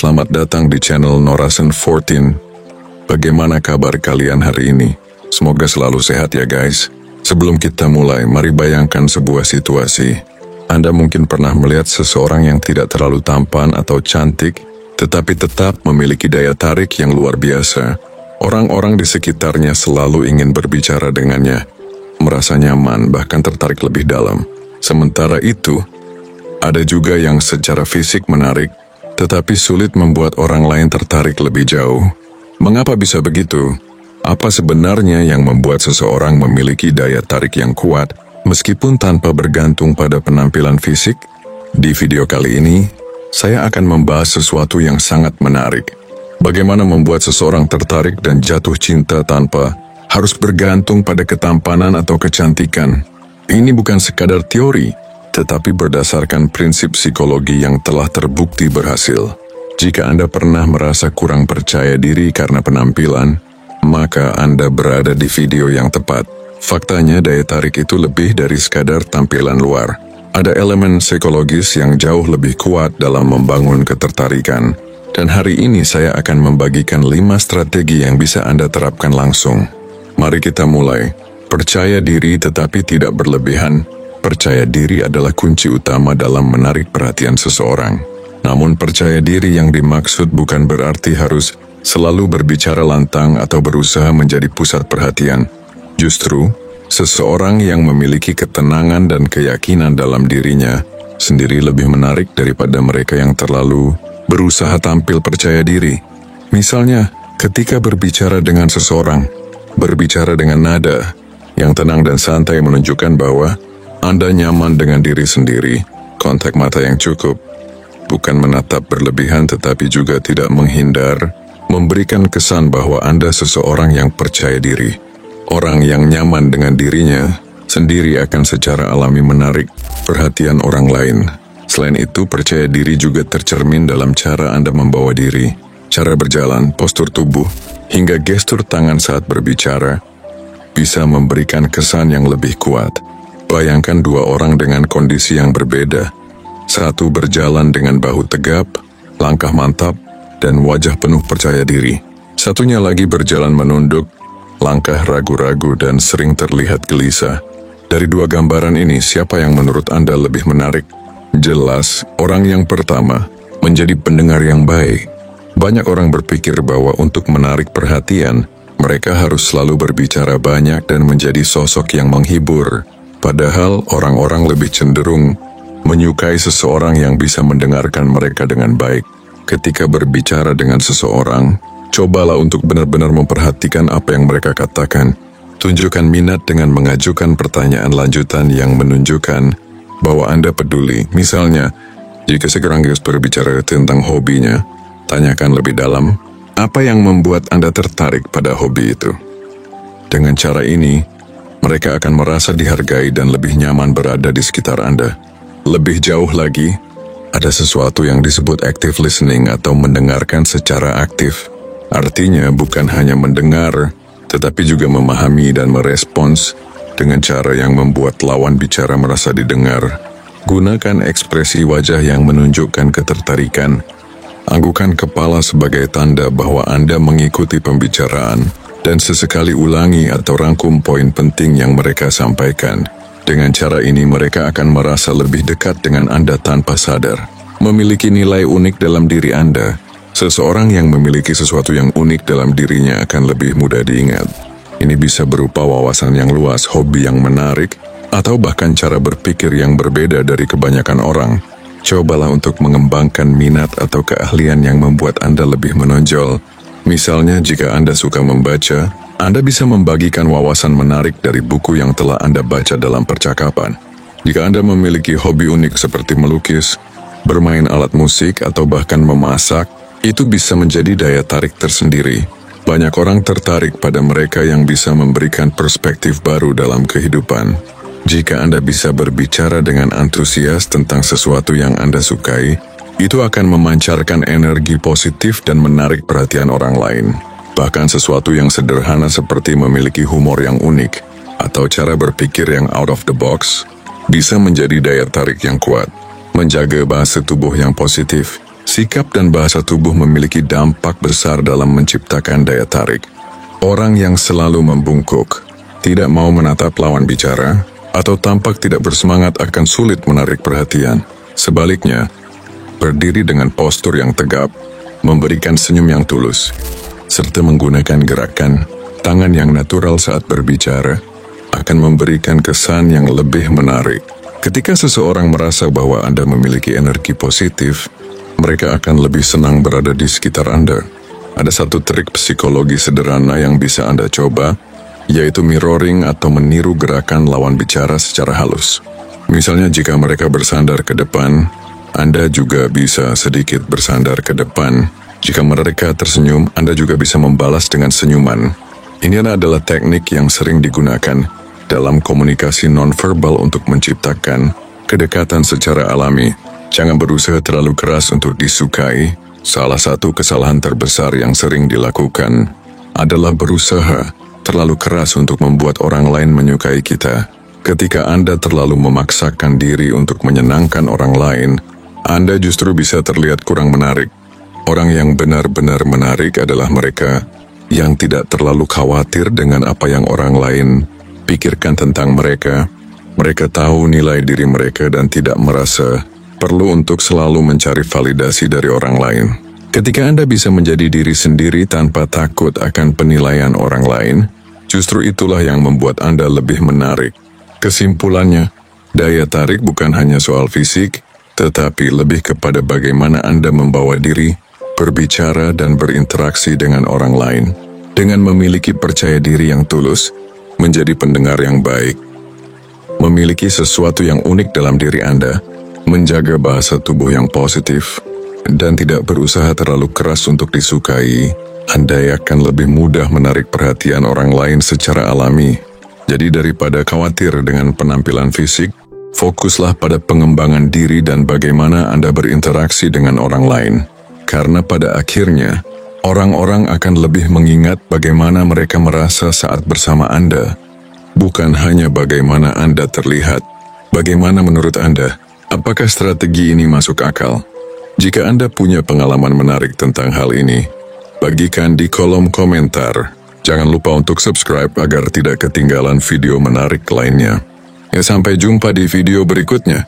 Selamat datang di channel Norasen 14. Bagaimana kabar kalian hari ini? Semoga selalu sehat ya guys. Sebelum kita mulai, mari bayangkan sebuah situasi. Anda mungkin pernah melihat seseorang yang tidak terlalu tampan atau cantik, tetapi tetap memiliki daya tarik yang luar biasa. Orang-orang di sekitarnya selalu ingin berbicara dengannya, merasa nyaman, bahkan tertarik lebih dalam. Sementara itu, ada juga yang secara fisik menarik, tetapi sulit membuat orang lain tertarik lebih jauh. Mengapa bisa begitu? Apa sebenarnya yang membuat seseorang memiliki daya tarik yang kuat, meskipun tanpa bergantung pada penampilan fisik? Di video kali ini, saya akan membahas sesuatu yang sangat menarik. Bagaimana membuat seseorang tertarik dan jatuh cinta tanpa harus bergantung pada ketampanan atau kecantikan. Ini bukan sekadar teori, tetapi berdasarkan prinsip psikologi yang telah terbukti berhasil. Jika Anda pernah merasa kurang percaya diri karena penampilan, maka Anda berada di video yang tepat. Faktanya, daya tarik itu lebih dari sekadar tampilan luar. Ada elemen psikologis yang jauh lebih kuat dalam membangun ketertarikan. Dan hari ini saya akan membagikan 5 strategi yang bisa Anda terapkan langsung. Mari kita mulai. Percaya diri tetapi tidak berlebihan. Percaya diri adalah kunci utama dalam menarik perhatian seseorang. Namun percaya diri yang dimaksud bukan berarti harus selalu berbicara lantang atau berusaha menjadi pusat perhatian. Justru, seseorang yang memiliki ketenangan dan keyakinan dalam dirinya sendiri lebih menarik daripada mereka yang terlalu berusaha tampil percaya diri. Misalnya, ketika berbicara dengan seseorang, berbicara dengan nada yang tenang dan santai menunjukkan bahwa Anda nyaman dengan diri sendiri. Kontak mata yang cukup, bukan menatap berlebihan tetapi juga tidak menghindar, memberikan kesan bahwa Anda seseorang yang percaya diri. Orang yang nyaman dengan dirinya sendiri akan secara alami menarik perhatian orang lain. Selain itu, percaya diri juga tercermin dalam cara Anda membawa diri, cara berjalan, postur tubuh, hingga gestur tangan saat berbicara, bisa memberikan kesan yang lebih kuat. Bayangkan dua orang dengan kondisi yang berbeda. Satu berjalan dengan bahu tegap, langkah mantap, dan wajah penuh percaya diri. Satunya lagi berjalan menunduk, langkah ragu-ragu dan sering terlihat gelisah. Dari dua gambaran ini, siapa yang menurut Anda lebih menarik? Jelas, orang yang pertama menjadi pendengar yang baik. Banyak orang berpikir bahwa untuk menarik perhatian, mereka harus selalu berbicara banyak dan menjadi sosok yang menghibur. Padahal orang-orang lebih cenderung menyukai seseorang yang bisa mendengarkan mereka dengan baik. Ketika berbicara dengan seseorang, cobalah untuk benar-benar memperhatikan apa yang mereka katakan. Tunjukkan minat dengan mengajukan pertanyaan lanjutan yang menunjukkan bahwa Anda peduli. Misalnya, jika seorang berbicara tentang hobinya, tanyakan lebih dalam, apa yang membuat Anda tertarik pada hobi itu? Dengan cara ini, mereka akan merasa dihargai dan lebih nyaman berada di sekitar Anda. Lebih jauh lagi, ada sesuatu yang disebut active listening atau mendengarkan secara aktif. Artinya bukan hanya mendengar, tetapi juga memahami dan merespons dengan cara yang membuat lawan bicara merasa didengar. Gunakan ekspresi wajah yang menunjukkan ketertarikan. Anggukan kepala sebagai tanda bahwa Anda mengikuti pembicaraan. Dan sesekali ulangi atau rangkum poin penting yang mereka sampaikan. Dengan cara ini mereka akan merasa lebih dekat dengan Anda tanpa sadar. Memiliki nilai unik dalam diri Anda. Seseorang yang memiliki sesuatu yang unik dalam dirinya akan lebih mudah diingat. Ini bisa berupa wawasan yang luas, hobi yang menarik, atau bahkan cara berpikir yang berbeda dari kebanyakan orang. Cobalah untuk mengembangkan minat atau keahlian yang membuat Anda lebih menonjol. Misalnya, jika Anda suka membaca, Anda bisa membagikan wawasan menarik dari buku yang telah Anda baca dalam percakapan. Jika Anda memiliki hobi unik seperti melukis, bermain alat musik, atau bahkan memasak, itu bisa menjadi daya tarik tersendiri. Banyak orang tertarik pada mereka yang bisa memberikan perspektif baru dalam kehidupan. Jika Anda bisa berbicara dengan antusias tentang sesuatu yang Anda sukai, itu akan memancarkan energi positif dan menarik perhatian orang lain. Bahkan sesuatu yang sederhana seperti memiliki humor yang unik atau cara berpikir yang out of the box bisa menjadi daya tarik yang kuat. Menjaga bahasa tubuh yang positif. Sikap dan bahasa tubuh memiliki dampak besar dalam menciptakan daya tarik. Orang yang selalu membungkuk, tidak mau menatap lawan bicara, atau tampak tidak bersemangat akan sulit menarik perhatian. Sebaliknya, berdiri dengan postur yang tegap, memberikan senyum yang tulus, serta menggunakan gerakan tangan yang natural saat berbicara, akan memberikan kesan yang lebih menarik. Ketika seseorang merasa bahwa Anda memiliki energi positif, mereka akan lebih senang berada di sekitar Anda. Ada satu trik psikologi sederhana yang bisa Anda coba, yaitu mirroring atau meniru gerakan lawan bicara secara halus. Misalnya jika mereka bersandar ke depan, Anda juga bisa sedikit bersandar ke depan. Jika mereka tersenyum, Anda juga bisa membalas dengan senyuman. Ini adalah teknik yang sering digunakan dalam komunikasi nonverbal untuk menciptakan kedekatan secara alami. Jangan berusaha terlalu keras untuk disukai. Salah satu kesalahan terbesar yang sering dilakukan adalah berusaha terlalu keras untuk membuat orang lain menyukai kita. Ketika Anda terlalu memaksakan diri untuk menyenangkan orang lain, Anda justru bisa terlihat kurang menarik. Orang yang benar-benar menarik adalah mereka yang tidak terlalu khawatir dengan apa yang orang lain pikirkan tentang mereka. Mereka tahu nilai diri mereka dan tidak merasa perlu untuk selalu mencari validasi dari orang lain. Ketika Anda bisa menjadi diri sendiri tanpa takut akan penilaian orang lain, justru itulah yang membuat Anda lebih menarik. Kesimpulannya, daya tarik bukan hanya soal fisik, tetapi lebih kepada bagaimana Anda membawa diri, berbicara dan berinteraksi dengan orang lain. Dengan memiliki percaya diri yang tulus, menjadi pendengar yang baik, memiliki sesuatu yang unik dalam diri Anda, menjaga bahasa tubuh yang positif, dan tidak berusaha terlalu keras untuk disukai, Anda akan lebih mudah menarik perhatian orang lain secara alami. Jadi daripada khawatir dengan penampilan fisik, fokuslah pada pengembangan diri dan bagaimana Anda berinteraksi dengan orang lain. Karena pada akhirnya, orang-orang akan lebih mengingat bagaimana mereka merasa saat bersama Anda, bukan hanya bagaimana Anda terlihat. Bagaimana menurut Anda? Apakah strategi ini masuk akal? Jika Anda punya pengalaman menarik tentang hal ini, bagikan di kolom komentar. Jangan lupa untuk subscribe agar tidak ketinggalan video menarik lainnya. Sampai jumpa di video berikutnya.